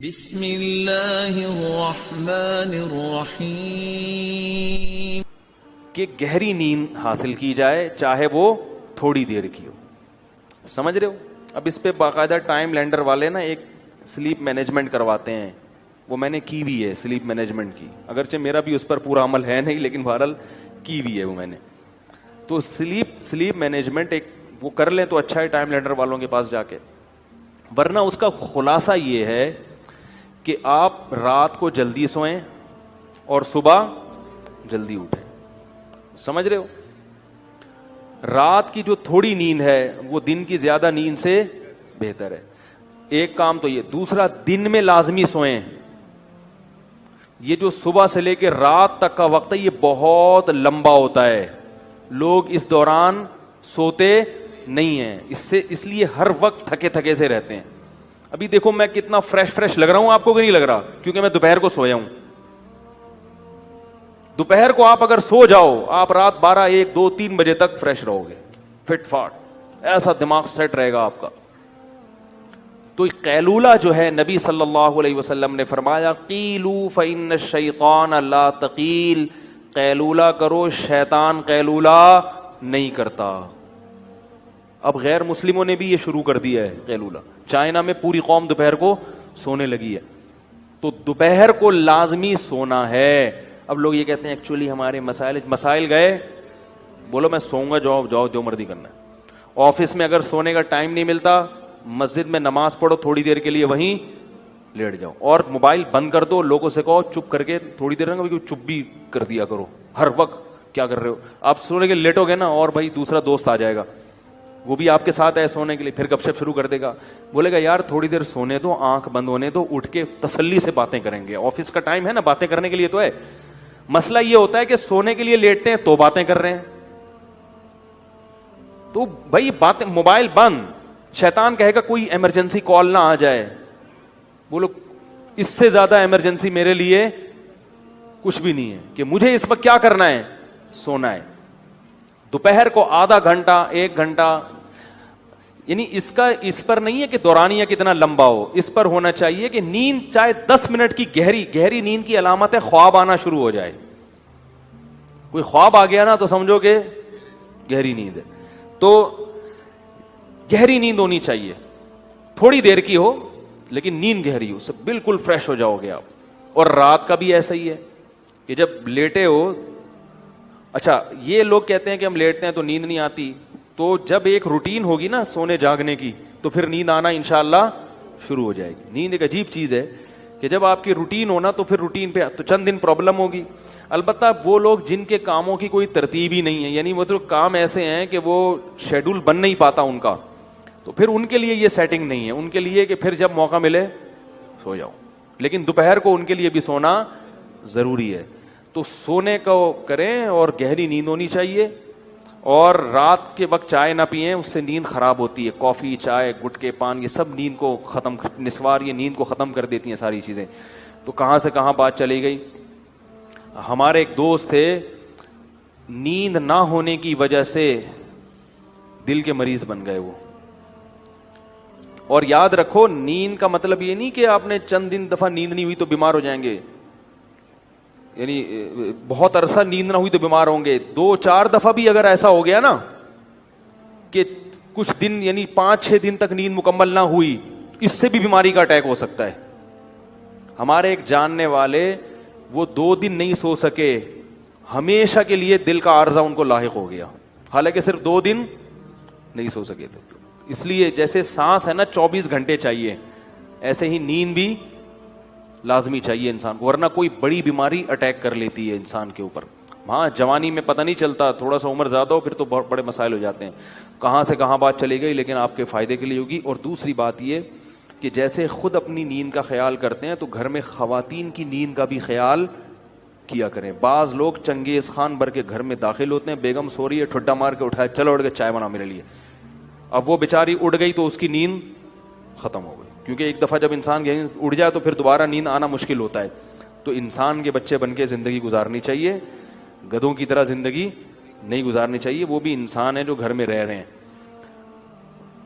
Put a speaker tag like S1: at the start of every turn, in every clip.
S1: بسم اللہ الرحمن الرحیم.
S2: کہ گہری نیند حاصل کی جائے چاہے وہ تھوڑی دیر کی ہو. سمجھ رہے ہو؟ اب اس پہ باقاعدہ ٹائم لینڈر والے نا ایک سلیپ مینجمنٹ کرواتے ہیں. وہ میں نے کی بھی ہے سلیپ مینجمنٹ کی, اگرچہ میرا بھی اس پر پورا عمل ہے نہیں, لیکن بہرحال کی بھی ہے وہ میں نے. تو سلیپ مینجمنٹ ایک وہ کر لیں تو اچھا ہے ٹائم لینڈر والوں کے پاس جا کے. ورنہ اس کا خلاصہ یہ ہے کہ آپ رات کو جلدی سوئیں اور صبح جلدی اٹھیں. سمجھ رہے ہو؟ رات کی جو تھوڑی نیند ہے وہ دن کی زیادہ نیند سے بہتر ہے. ایک کام تو یہ. دوسرا, دن میں لازمی سوئیں. یہ جو صبح سے لے کے رات تک کا وقت ہے یہ بہت لمبا ہوتا ہے. لوگ اس دوران سوتے نہیں ہیں, اس لیے ہر وقت تھکے تھکے سے رہتے ہیں. ابھی دیکھو میں کتنا فریش لگ رہا ہوں آپ کو, کہ نہیں لگ رہا؟ کیونکہ میں دوپہر کو سویا ہوں. دوپہر کو آپ اگر سو جاؤ, آپ رات 12, 1, 2, 3 بجے تک فریش رہو گے, فٹ فاٹ, ایسا دماغ سیٹ رہے گا آپ کا. تو قیلولہ جو ہے نبی صلی اللہ علیہ وسلم نے فرمایا قیلوا فإن الشیطان لا تقیل, قیلولہ کرو, شیطان قیلولہ نہیں کرتا. اب غیر مسلموں نے بھی یہ شروع کر دیا ہے قیلولہ. چائنا میں پوری قوم دوپہر کو سونے لگی ہے. تو دوپہر کو لازمی سونا ہے. اب لوگ یہ کہتے ہیں ایکچولی ہمارے مسائل گئے, بولو میں سوؤں گا, جاؤ جو مرضی کرنا ہے. آفس میں اگر سونے کا ٹائم نہیں ملتا, مسجد میں نماز پڑھو تھوڑی دیر کے لیے, وہیں لیٹ جاؤ اور موبائل بند کر دو. لوگوں سے کہو چپ کر کے تھوڑی دیر چپ بھی کر دیا کرو. ہر وقت کیا کر رہے ہو آپ؟ سونے کے لیٹو گے نا, اور بھائی دوسرا دوست آ جائے گا, وہ بھی آپ کے ساتھ ہے سونے کے لیے, پھر گپ شپ شروع کر دے گا. بولے گا یار تھوڑی دیر سونے دو, آنکھ بند ہونے دو, اٹھ کے تسلی سے باتیں کریں گے. آفس کا ٹائم ہے نا, باتیں کرنے کے لیے تو ہے. مسئلہ یہ ہوتا ہے کہ سونے کے لیے لیٹتے ہیں تو باتیں کر رہے ہیں. تو بھائی باتیں, موبائل بند. شیطان کہے گا کوئی ایمرجنسی کال نہ آ جائے. بولو اس سے زیادہ ایمرجنسی میرے لیے کچھ بھی نہیں ہے کہ مجھے اس وقت کیا کرنا ہے, سونا ہے. دوپہر کو آدھا گھنٹہ 1 گھنٹہ, یعنی اس پر نہیں ہے کہ دورانیہ کتنا لمبا ہو, اس پر ہونا چاہیے کہ نیند چاہے 10 منٹ کی گہری نیند کی علامت ہے خواب آنا شروع ہو جائے. کوئی خواب آ گیا نا تو سمجھو کہ گہری نیند ہے. تو گہری نیند ہونی چاہیے, تھوڑی دیر کی ہو لیکن نیند گہری ہو, سب بالکل فریش ہو جاؤ گے آپ. اور رات کا بھی ایسا ہی ہے کہ جب لیٹے ہو, اچھا یہ لوگ کہتے ہیں کہ ہم لیٹتے ہیں تو نیند نہیں آتی, تو جب ایک روٹین ہوگی نا سونے جاگنے کی تو پھر نیند آنا انشاءاللہ شروع ہو جائے گی. نیند ایک عجیب چیز ہے کہ جب آپ کی روٹین ہونا تو پھر روٹین پہ تو چند دن پرابلم ہوگی. البتہ وہ لوگ جن کے کاموں کی کوئی ترتیب ہی نہیں ہے, یعنی وہ تو کام ایسے ہیں کہ وہ شیڈول بن نہیں پاتا ان کا, تو پھر ان کے لیے یہ سیٹنگ نہیں ہے. ان کے لیے کہ پھر جب موقع ملے سو جاؤ, لیکن دوپہر کو ان کے لیے بھی سونا ضروری ہے. تو سونے کو کریں اور گہری نیند ہونی چاہیے. اور رات کے وقت چائے نہ پئیں, اس سے نیند خراب ہوتی ہے. کافی, چائے, گٹکے, پان, یہ سب نیند کو ختم, نسوار یہ نیند کو ختم کر دیتی ہیں ساری چیزیں. تو کہاں سے کہاں بات چلی گئی. ہمارے ایک دوست تھے, نیند نہ ہونے کی وجہ سے دل کے مریض بن گئے وہ. اور یاد رکھو نیند کا مطلب یہ نہیں کہ آپ نے چند دن دفعہ نیند نہیں ہوئی تو بیمار ہو جائیں گے, یعنی بہت عرصہ نیند نہ ہوئی تو بیمار ہوں گے. 2-4 دفعہ بھی اگر ایسا ہو گیا نا کہ کچھ دن یعنی 5-6 دن تک نیند مکمل نہ ہوئی, اس سے بھی بیماری کا اٹیک ہو سکتا ہے. ہمارے ایک جاننے والے, وہ 2 دن نہیں سو سکے, ہمیشہ کے لیے دل کا عارضہ ان کو لاحق ہو گیا, حالانکہ صرف 2 دن نہیں سو سکے تھے. اس لیے جیسے سانس ہے نا 24 گھنٹے چاہیے, ایسے ہی نیند بھی لازمی چاہیے انسان کو, ورنہ کوئی بڑی بیماری اٹیک کر لیتی ہے انسان کے اوپر. ہاں جوانی میں پتہ نہیں چلتا, تھوڑا سا عمر زیادہ ہو پھر تو بہت بڑے مسائل ہو جاتے ہیں. کہاں سے کہاں بات چلی گئی, لیکن آپ کے فائدے کے لیے ہوگی. اور دوسری بات یہ کہ جیسے خود اپنی نیند کا خیال کرتے ہیں تو گھر میں خواتین کی نیند کا بھی خیال کیا کریں. بعض لوگ چنگیز خان بھر کے گھر میں داخل ہوتے ہیں, بیگم سو رہی ہے, ٹھڈا مار کے اٹھایا, چلو اٹھ کے چائے بنا میرے لیے. اب وہ بیچاری اڑ گئی تو اس کی نیند ختم ہو گئی, کیونکہ ایک دفعہ جب انسان اڑ جائے تو پھر دوبارہ نیند آنا مشکل ہوتا ہے. تو انسان کے بچے بن کے زندگی گزارنی چاہیے, گدھوں کی طرح زندگی نہیں گزارنی چاہیے. وہ بھی انسان ہے جو گھر میں رہ رہے ہیں.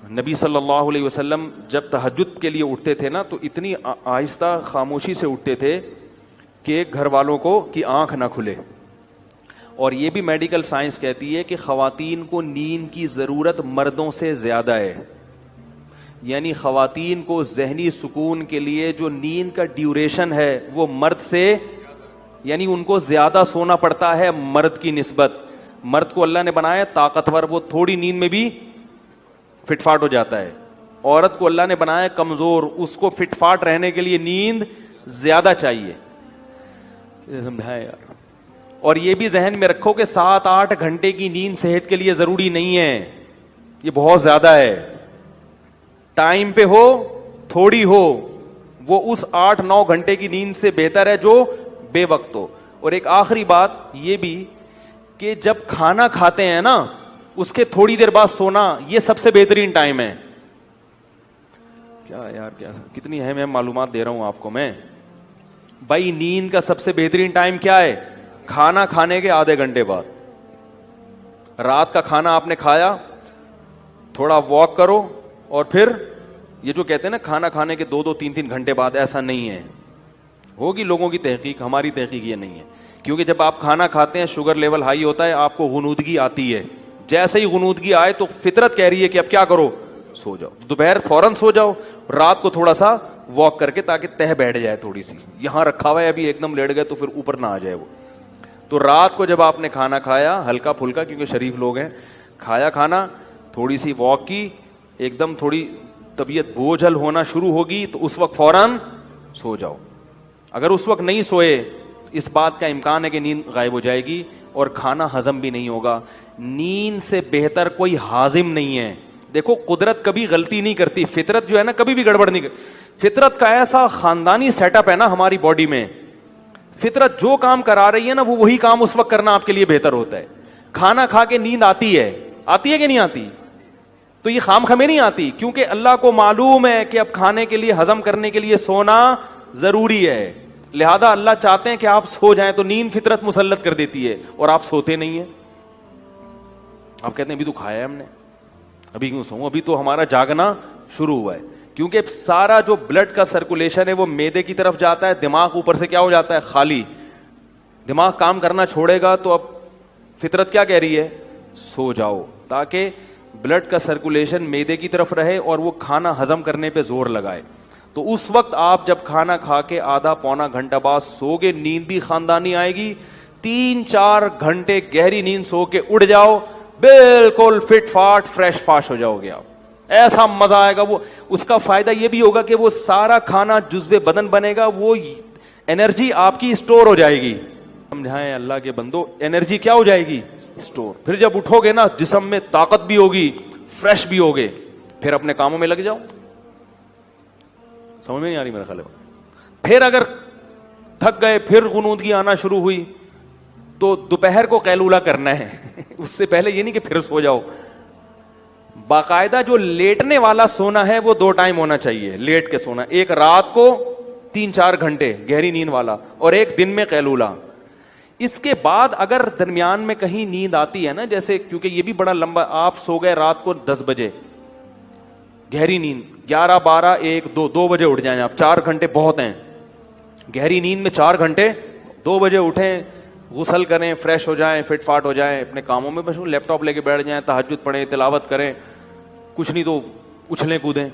S2: نبی صلی اللہ علیہ وسلم جب تہجد کے لیے اٹھتے تھے نا تو اتنی آہستہ خاموشی سے اٹھتے تھے کہ گھر والوں کو کی آنکھ نہ کھلے. اور یہ بھی میڈیکل سائنس کہتی ہے کہ خواتین کو نیند کی ضرورت مردوں سے زیادہ ہے. یعنی خواتین کو ذہنی سکون کے لیے جو نیند کا ڈیوریشن ہے وہ مرد سے, یعنی ان کو زیادہ سونا پڑتا ہے مرد کی نسبت. مرد کو اللہ نے بنایا طاقتور, وہ تھوڑی نیند میں بھی فٹ فاٹ ہو جاتا ہے. عورت کو اللہ نے بنایا کمزور, اس کو فٹ فاٹ رہنے کے لیے نیند زیادہ چاہیے. سمجھائے یار. اور یہ بھی ذہن میں رکھو کہ 7-8 گھنٹے کی نیند صحت کے لیے ضروری نہیں ہے, یہ بہت زیادہ ہے. ٹائم پہ ہو تھوڑی ہو, وہ اس 8-9 گھنٹے کی نیند سے بہتر ہے جو بے وقت ہو. اور ایک آخری بات یہ بھی کہ جب کھانا کھاتے ہیں نا اس کے تھوڑی دیر بعد سونا, یہ سب سے بہترین ٹائم ہے. کیا یار, کیا کتنی اہم معلومات دے رہا ہوں آپ کو میں. بھائی نیند کا سب سے بہترین ٹائم کیا ہے؟ کھانا کھانے کے آدھے گھنٹے بعد. رات کا کھانا آپ نے کھایا, تھوڑا واک کرو, اور پھر یہ جو کہتے ہیں نا کھانا کھانے کے 2-3 گھنٹے بعد, ایسا نہیں ہے. ہوگی لوگوں کی تحقیق, ہماری تحقیق یہ نہیں ہے. کیونکہ جب آپ کھانا کھاتے ہیں شوگر لیول ہائی ہوتا ہے, آپ کو غنودگی آتی ہے. جیسے ہی غنودگی آئے تو فطرت کہہ رہی ہے کہ اب کیا کرو, سو جاؤ. دوپہر فوراً سو جاؤ, رات کو تھوڑا سا واک کر کے تاکہ تہ بیٹھ جائے تھوڑی سی. یہاں رکھا ہوا ہے ابھی ایک دم لیٹ گئے تو پھر اوپر نہ آ جائے وہ. تو رات کو جب آپ نے کھانا کھایا ہلکا پھلکا, کیونکہ شریف لوگ ہیں, کھایا کھانا, تھوڑی سی واک کی, ایک دم تھوڑی طبیعت بوجھل ہونا شروع ہوگی تو اس وقت فوراً سو جاؤ. اگر اس وقت نہیں سوئے اس بات کا امکان ہے کہ نیند غائب ہو جائے گی اور کھانا ہضم بھی نہیں ہوگا. نیند سے بہتر کوئی ہاضم نہیں ہے. دیکھو قدرت کبھی غلطی نہیں کرتی, فطرت جو ہے نا کبھی بھی گڑبڑ نہیں کرتی. فطرت کا ایسا خاندانی سیٹ اپ ہے نا ہماری باڈی میں, فطرت جو کام کرا رہی ہے نا وہ وہی کام اس وقت کرنا آپ کے لیے بہتر ہوتا ہے. کھانا کھا کے نیند آتی ہے کہ نہیں آتی؟ تو یہ خام خمیں نہیں آتی, کیونکہ اللہ کو معلوم ہے کہ اب کھانے کے لیے ہضم کرنے کے لیے سونا ضروری ہے. لہذا اللہ چاہتے ہیں کہ آپ سو جائیں, تو نیند فطرت مسلط کر دیتی ہے اور آپ سوتے نہیں ہیں. آپ کہتے ہیں ابھی تو کھایا ہے ہم نے, ابھی کیوں سوؤں, ابھی تو ہمارا جاگنا شروع ہوا ہے. کیونکہ سارا جو بلڈ کا سرکولیشن ہے وہ معدے کی طرف جاتا ہے, دماغ اوپر سے کیا ہو جاتا ہے, خالی. دماغ کام کرنا چھوڑے گا تو اب فطرت کیا کہہ رہی ہے, سو جاؤ, تاکہ بلڈ کا سرکولیشن معدے کی طرف رہے اور وہ کھانا ہضم کرنے پہ زور لگائے. تو اس وقت آپ جب کھانا کھا کے آدھا پونا گھنٹہ بعد سو گے, نیند بھی خاندانی آئے گی. 3-4 گھنٹے گہری نیند سو کے اڑ جاؤ, بالکل فٹ فاٹ فریش فاش ہو جاؤ گے آپ. ایسا مزہ آئے گا. وہ اس کا فائدہ یہ بھی ہوگا کہ وہ سارا کھانا جزو بدن بنے گا, وہ انرجی آپ کی اسٹور ہو جائے گی. سمجھائیں اللہ کے بندو, انرجی کیا ہو جائے گی, اسٹور. پھر جب اٹھو گے نا جسم میں طاقت بھی ہوگی, فریش بھی ہوگے, پھر اپنے کاموں میں لگ جاؤ. سمجھ میں نہیں آ رہی میرا خیال ہے. پھر اگر تھک گئے, پھر غنودگی آنا شروع ہوئی, تو دوپہر کو قیلولہ کرنا ہے. اس سے پہلے یہ نہیں کہ پھر سو جاؤ. باقاعدہ جو لیٹنے والا سونا ہے وہ 2 ٹائم ہونا چاہیے, لیٹ کے سونا. ایک رات کو 3-4 گھنٹے گہری نیند والا, اور ایک دن میں قیلولہ. اس کے بعد اگر درمیان میں کہیں نیند آتی ہے نا, جیسے کیونکہ یہ بھی بڑا لمبا, آپ سو گئے رات کو 10 بجے گہری نیند, 11, 12, 1, 2 بجے اٹھ جائیں آپ, 4 گھنٹے بہت ہیں. گہری نیند میں 4 گھنٹے, 2 بجے اٹھیں, غسل کریں, فریش ہو جائیں, فٹ فاٹ ہو جائیں, اپنے کاموں میں بس لیپ ٹاپ لے کے بیٹھ جائیں, تہجد پڑھیں, تلاوت کریں, کچھ نہیں تو اچھلیں کودیں.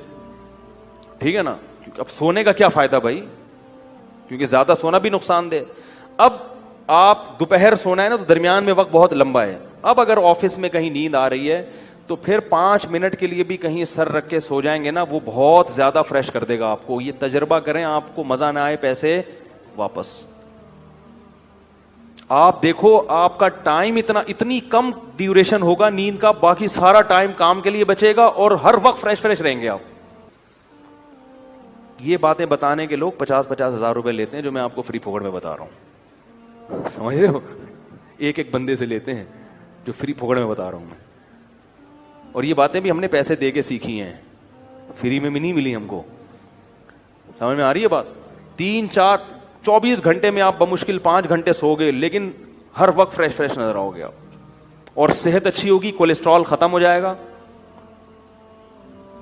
S2: ٹھیک ہے نا. اب سونے کا کیا فائدہ بھائی, کیونکہ زیادہ سونا بھی نقصان دہ. اب آپ دوپہر سونا ہے نا تو درمیان میں وقت بہت لمبا ہے. اب اگر آفس میں کہیں نیند آ رہی ہے تو پھر 5 منٹ کے لیے بھی کہیں سر رکھ کے سو جائیں گے نا, وہ بہت زیادہ فریش کر دے گا آپ کو. یہ تجربہ کریں, آپ کو مزہ نہ آئے پیسے واپس. آپ دیکھو آپ کا ٹائم اتنی کم ڈیوریشن ہوگا نیند کا, باقی سارا ٹائم کام کے لیے بچے گا اور ہر وقت فریش رہیں گے آپ. یہ باتیں بتانے کے لوگ 50-50 ہزار روپے لیتے ہیں, جو میں آپ کو فری پھوکڑ میں بتا رہا ہوں. سمجھ رہے ہو, ایک بندے سے لیتے ہیں جو فری پھوکڑ میں بتا رہا ہوں میں. اور یہ باتیں بھی ہم نے پیسے دے کے سیکھی ہیں, فری میں بھی نہیں ملی ہم کو. سمجھ میں آ رہی ہے بات. 24 گھنٹے میں آپ بمشکل 5 گھنٹے سو گے, لیکن ہر وقت فریش نظر آؤ گے آپ, اور صحت اچھی ہوگی, کولیسٹرول ختم ہو جائے گا.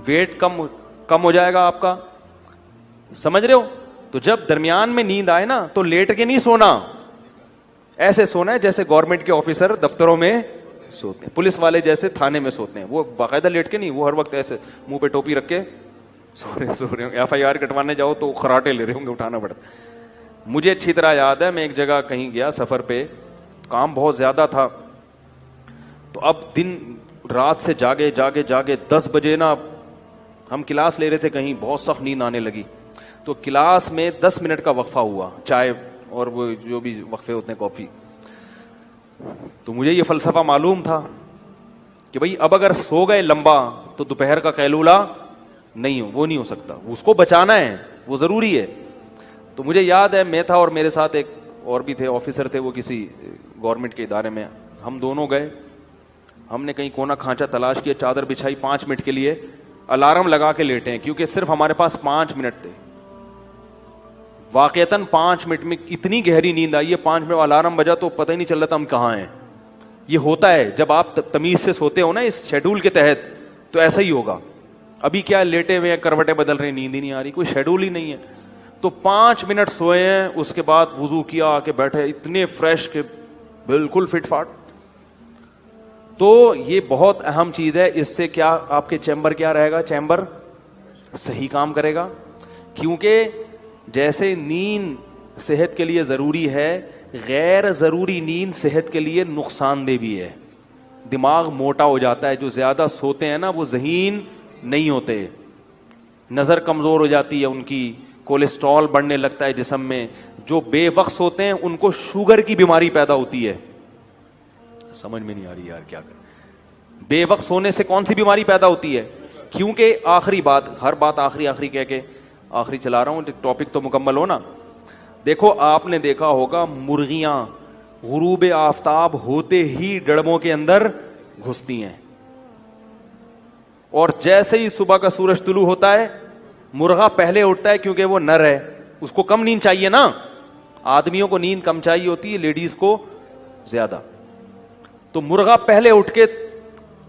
S2: ویٹ کم ہو جائے گا آپ کا. سمجھ رہے ہو؟ تو جب درمیان میں نیند آئے نا تو لیٹ کے نہیں سونا, ایسے سونا ہے جیسے گورنمنٹ کے آفیسر دفتروں میں سوتے ہیں, پولیس والے جیسے تھانے میں سوتے ہیں. وہ باقاعدہ لیٹ کے نہیں, وہ ہر وقت ایسے منہ پہ ٹوپی رکھ کے سو رہے ہوں. FIR کٹوانے جاؤ تو خراٹے لے رہے ہوں گے, اٹھانا پڑتا. مجھے اچھی طرح یاد ہے, میں ایک جگہ کہیں گیا سفر پہ, کام بہت زیادہ تھا, تو اب دن رات سے جاگے 10 بجے نا ہم کلاس لے رہے تھے کہیں, بہت سخت نیند آنے لگی. تو کلاس میں 10 منٹ کا وقفہ ہوا, چائے اور وہ جو بھی وقفے ہوتے ہیں کافی. تو مجھے یہ فلسفہ معلوم تھا کہ بھائی اب اگر سو گئے لمبا تو دوپہر کا قیلولہ نہیں ہو سکتا, اس کو بچانا ہے, وہ ضروری ہے. تو مجھے یاد ہے میں تھا اور میرے ساتھ ایک اور بھی تھے, آفیسر تھے, وہ کسی گورنمنٹ کے ادارے میں. ہم دونوں گئے, ہم نے کہیں کونا کھانچا تلاش کیا, چادر بچھائی, 5 منٹ کے لیے الارم لگا کے لیٹے ہیں کیونکہ صرف ہمارے پاس 5 منٹ تھے. واقعتاً 5 منٹ میں اتنی گہری نیند آئی ہے, 5 منٹ الارم بجا تو پتہ ہی نہیں چل رہا تھا ہم کہاں ہیں. یہ ہوتا ہے جب آپ تمیز سے سوتے ہو نا اس شیڈول کے تحت, تو ایسا ہی ہوگا. ابھی کیا لیٹے ہوئے ہیں, کروٹیں بدل رہے ہیں, نیند ہی نہیں آ رہی, کوئی شیڈول ہی نہیں ہے. تو 5 منٹ سوئے ہیں, اس کے بعد وضو کیا, آ کے بیٹھے اتنے فریش کہ بالکل فٹ فاٹ. تو یہ بہت اہم چیز ہے, اس سے کیا آپ کے چیمبر کیا رہے گا, چیمبر صحیح کام کرے گا. کیونکہ جیسے نیند صحت کے لیے ضروری ہے, غیر ضروری نیند صحت کے لیے نقصان دہ بھی ہے. دماغ موٹا ہو جاتا ہے, جو زیادہ سوتے ہیں نا وہ ذہین نہیں ہوتے, نظر کمزور ہو جاتی ہے ان کی, کولیسٹرول بڑھنے لگتا ہے جسم میں. جو بے وقت سوتے ہیں ان کو شوگر کی بیماری پیدا ہوتی ہے. سمجھ میں نہیں آ رہی یار کیا کریں. بے وقت سونے سے کون سی بیماری پیدا ہوتی ہے؟ کیونکہ آخری بات, ہر بات آخری کہہ کے آخری چلا رہا ہوں, ٹاپک تو مکمل ہو نا. دیکھو آپ نے دیکھا ہوگا مرغیاں غروب آفتاب ہوتے ہی ڈڑبوں کے اندر گھستی ہیں, اور جیسے ہی صبح کا سورج طلوع ہوتا ہے مرغا پہلے اٹھتا ہے کیونکہ وہ نر ہے, اس کو کم نیند چاہیے نا. آدمیوں کو نیند کم چاہیے ہوتی ہے, لیڈیز کو زیادہ. تو مرغا پہلے اٹھ کے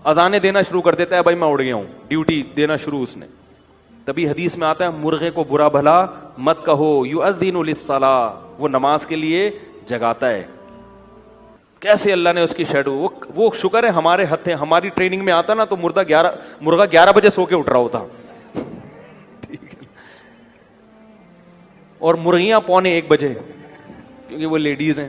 S2: اذانیں دینا شروع کر دیتا ہے, بھائی میں اٹھ گیا ہوں, ڈیوٹی دینا شروع اس نے. تبھی حدیث میں آتا ہے مرغے کو برا بھلا مت کہو, یؤذن للصلاۃ, وہ نماز کے لیے جگاتا ہے. کیسے اللہ نے اس کی شیڈو, وہ شکر ہے ہمارے ہتھ ہیں, ہماری ٹریننگ میں آتا نا تو مرغا 11 بجے سو کے اٹھ رہا ہوتا. اور مرغیاں 1:45 بجے, کیونکہ وہ لیڈیز ہیں.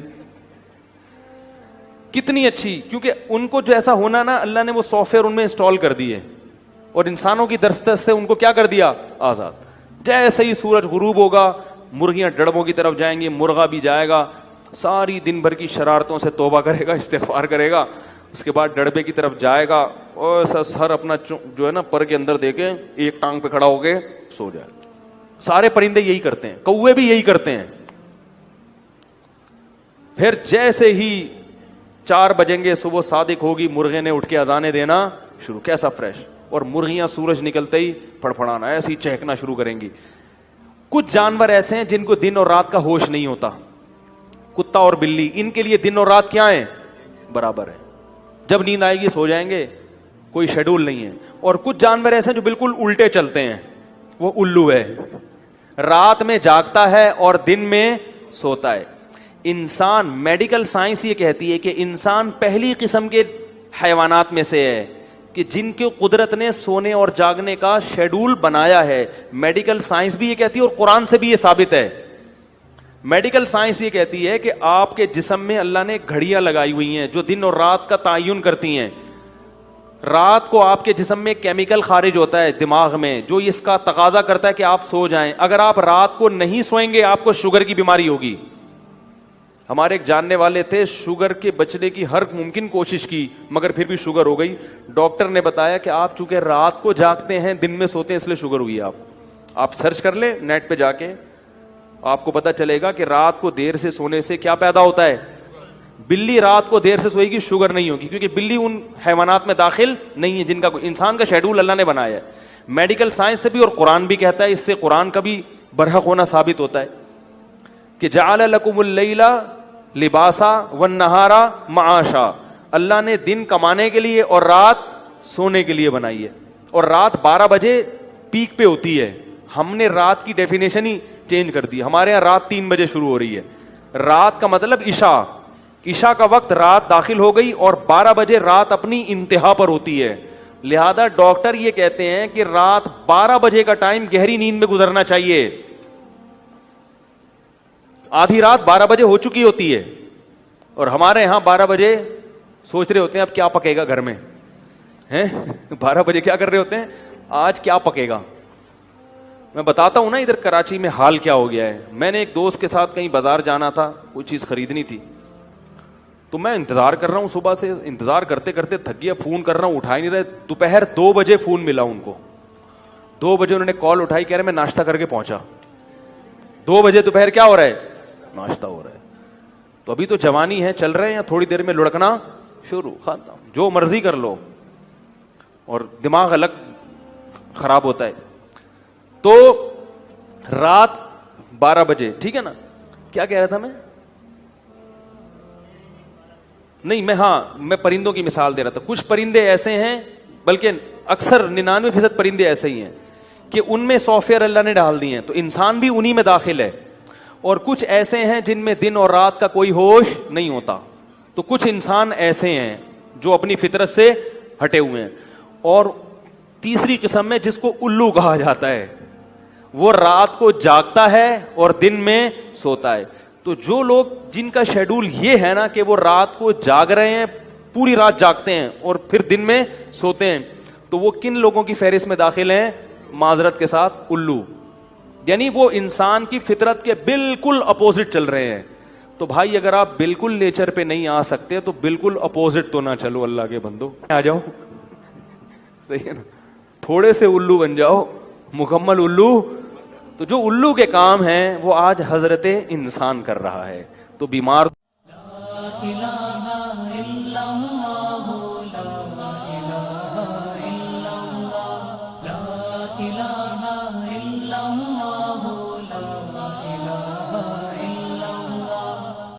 S2: کتنی اچھی, کیونکہ ان کو جو ایسا ہونا نا, اللہ نے وہ سافٹ ویئر ان میں انسٹال کر دی ہے, اور انسانوں کی دسترس سے ان کو کیا کر دیا, آزاد. جیسے ہی سورج غروب ہوگا مرغیاں ڈڑبوں کی طرف جائیں گی, مرغا بھی جائے گا, ساری دن بھر کی شرارتوں سے توبہ کرے گا, استغفار کرے گا, اس کے بعد ڈڑبے کی طرف جائے گا, اور ایسا سر اپنا جو ہے نا پر کے اندر دے کے ایک ٹانگ پہ کھڑا ہو کے سو جائے. سارے پرندے یہی کرتے ہیں, کوے بھی یہی کرتے ہیں. پھر جیسے ہی 4 بجیں گے, صبح صادق ہوگی, مرغے نے اٹھ کے اذانیں دینا شروع, کیسا فریش. اور مرغیاں سورج نکلتے ہی پھڑپھڑانا, ایسے ہی چہکنا شروع کریں گی. کچھ جانور ایسے ہیں جن کو دن اور رات کا ہوش نہیں ہوتا, کتا اور بلی, ان کے لیے دن اور رات کیا ہیں, برابر ہے. جب نیند آئے گی سو جائیں گے, کوئی شیڈول نہیں ہے. اور کچھ جانور ایسے ہیں جو بالکل الٹے چلتے ہیں, وہ الو ہے, رات میں جاگتا ہے اور دن میں سوتا ہے. انسان, میڈیکل سائنس یہ کہتی ہے کہ انسان پہلی قسم کے حیوانات میں سے ہے کہ جن کے قدرت نے سونے اور جاگنے کا شیڈول بنایا ہے. میڈیکل سائنس بھی یہ کہتی ہے اور قرآن سے بھی یہ ثابت ہے. میڈیکل سائنس یہ کہتی ہے کہ آپ کے جسم میں اللہ نے گھڑیاں لگائی ہوئی ہیں جو دن اور رات کا تعین کرتی ہیں. رات کو آپ کے جسم میں کیمیکل خارج ہوتا ہے دماغ میں جو اس کا تقاضا کرتا ہے کہ آپ سو جائیں. اگر آپ رات کو نہیں سوئیں گے آپ کو شوگر کی بیماری ہوگی. ہمارے ایک جاننے والے تھے, شوگر کے بچنے کی ہر ممکن کوشش کی مگر پھر بھی شوگر ہو گئی. ڈاکٹر نے بتایا کہ آپ چونکہ رات کو جاگتے ہیں دن میں سوتے ہیں اس لیے شوگر ہوئی ہے. آپ سرچ کر لیں نیٹ پہ جا کے, آپ کو پتا چلے گا کہ رات کو دیر سے سونے سے کیا پیدا ہوتا ہے. بلی رات کو دیر سے سوئے گی, شوگر نہیں ہوگی, کیونکہ بلی ان حیوانات میں داخل نہیں ہے جن کا انسان کا شیڈول اللہ نے بنایا ہے. میڈیکل سائنس سے بھی اور قرآن بھی کہتا ہے, اس سے قرآن کا بھی برحق ہونا ثابت ہوتا ہے کہ جعل لکم اللیل لباسا والنہار معاشا, اللہ نے دن کمانے کے لیے اور رات سونے کے لیے بنائی ہے. اور رات 12 بجے پیک پہ ہوتی ہے. ہم نے رات کی ڈیفینیشن ہی چینج کر دی. ہمارے یہاں رات 3 بجے شروع ہو رہی ہے. رات کا مطلب عشاء کا وقت رات داخل ہو گئی اور 12 بجے رات اپنی انتہا پر ہوتی ہے. لہذا ڈاکٹر یہ کہتے ہیں کہ رات 12 بجے کا ٹائم گہری نیند میں گزرنا چاہیے. آدھی رات 12 بجے ہو چکی ہوتی ہے اور ہمارے یہاں 12 بجے سوچ رہے ہوتے ہیں اب کیا پکے گا گھر میں. 12 بجے کیا کر رہے ہوتے ہیں, آج کیا پکے گا. میں بتاتا ہوں نا ادھر کراچی میں حال کیا ہو گیا ہے. میں نے ایک دوست کے ساتھ کہیں بازار جانا تھا, کوئی چیز خریدنی تھی, تو میں انتظار کر رہا ہوں, صبح سے انتظار کرتے کرتے تھک گیا, فون کر رہا ہوں اٹھا ہی نہیں رہے. دوپہر 2 بجے فون ملا ان کو, 2 بجے انہوں نے کال اٹھائی, کہہ رہے میں ناشتہ کر کے پہنچا. 2 بجے دوپہر کیا ہو رہا ہے, ناشتہ ہو رہا ہے. تو ابھی تو جوانی ہے, چل رہے ہیں, یا تھوڑی دیر میں لڑکنا شروع, ختم, جو مرضی کر لو, اور دماغ الگ خراب ہوتا ہے. تو رات 12 بجے, ٹھیک ہے نا, کیا کہہ رہا تھا میں, نہیں میں پرندوں کی مثال دے رہا تھا. کچھ پرندے ایسے ہیں, بلکہ اکثر 99% پرندے ایسے ہی ہیں کہ ان میں سافٹ ویئر اللہ نے ڈال دیے ہیں, تو انسان بھی انہی میں داخل ہے. اور کچھ ایسے ہیں جن میں دن اور رات کا کوئی ہوش نہیں ہوتا. تو کچھ انسان ایسے ہیں جو اپنی فطرت سے ہٹے ہوئے ہیں. اور تیسری قسم میں جس کو الو کہا جاتا ہے, وہ رات کو جاگتا ہے اور دن میں سوتا ہے. تو جو لوگ جن کا شیڈول یہ ہے نا کہ وہ رات کو جاگ رہے ہیں, پوری رات جاگتے ہیں اور پھر دن میں سوتے ہیں, تو وہ کن لوگوں کی فہرست میں داخل ہیں, معذرت کے ساتھ الو. یعنی وہ انسان کی فطرت کے بالکل اپوزٹ چل رہے ہیں. تو بھائی اگر آپ بالکل نیچر پہ نہیں آ سکتے تو بالکل اپوزٹ تو نہ چلو, اللہ کے بندو آ جاؤ, صحیح ہے نا, تھوڑے سے الو بن جاؤ, مکمل الو. تو جو الو کے کام ہیں وہ آج حضرت انسان کر رہا ہے. تو بیمار